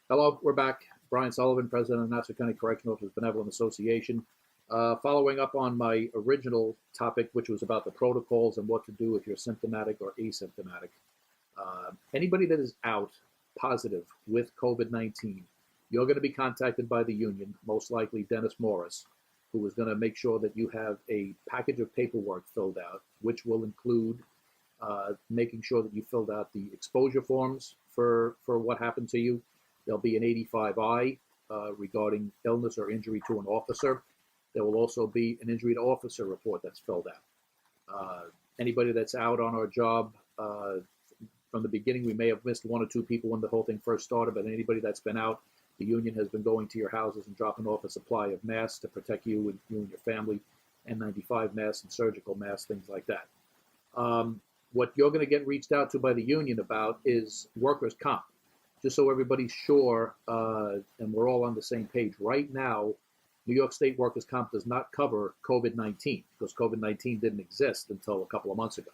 Hello, we're back. Brian Sullivan, President of Nassau County Correctional Officers Benevolent Association. Following up on my original topic, which was about the protocols and what to do if you're symptomatic or asymptomatic. Anybody that is out positive with COVID-19, you're going to be contacted by the union, most likely Dennis Morris, who is going to make sure that you have a package of paperwork filled out, which will include making sure that you filled out the exposure forms for what happened to you. There'll be an 85I regarding illness or injury to an officer. There will also be an injury to officer report that's filled out. Anybody that's out on our job from the beginning, we may have missed one or two people when the whole thing first started, but anybody that's been out, the union has been going to your houses and dropping off a supply of masks to protect you and your family, N95 masks and surgical masks, things like that. What you're going to get reached out to by the union about is workers' comp. Just so everybody's sure and we're all on the same page. Right now, New York State workers' comp does not cover COVID-19 because COVID-19 didn't exist until a couple of months ago.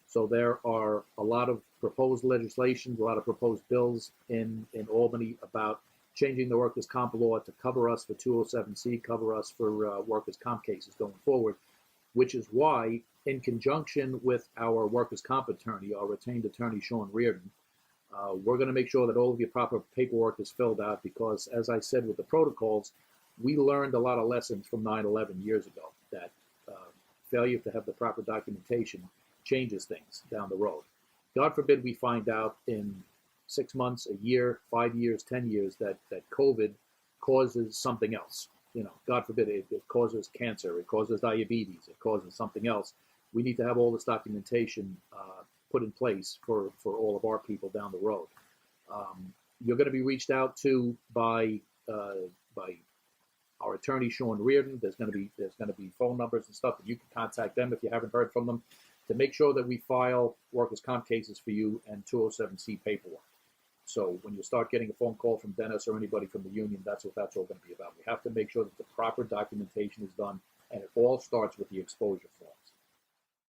So there are a lot of proposed legislation, a lot of proposed bills in Albany about changing the workers' comp law to cover us for 207C, cover us for workers' comp cases going forward, which is why, in conjunction with our workers' comp attorney, our retained attorney, Sean Reardon, we're going to make sure that all of your proper paperwork is filled out because, as I said with the protocols, we learned a lot of lessons from 9/11 years ago that failure to have the proper documentation changes things down the road. God forbid we find out in 6 months, a year, 5 years, 10 years that COVID causes something else. God forbid it causes cancer, it causes diabetes, it causes something else. We need to have all this documentation put in place for all of our people down the road. You're going to be reached out to by our attorney Sean Reardon. There's going to be phone numbers and stuff that you can contact them if you haven't heard from them to make sure that we file workers' comp cases for you and 207C paperwork. So when you start getting a phone call from Dennis or anybody from the union, that's what that's all going to be about. We have to make sure that the proper documentation is done, and it all starts with the exposure form.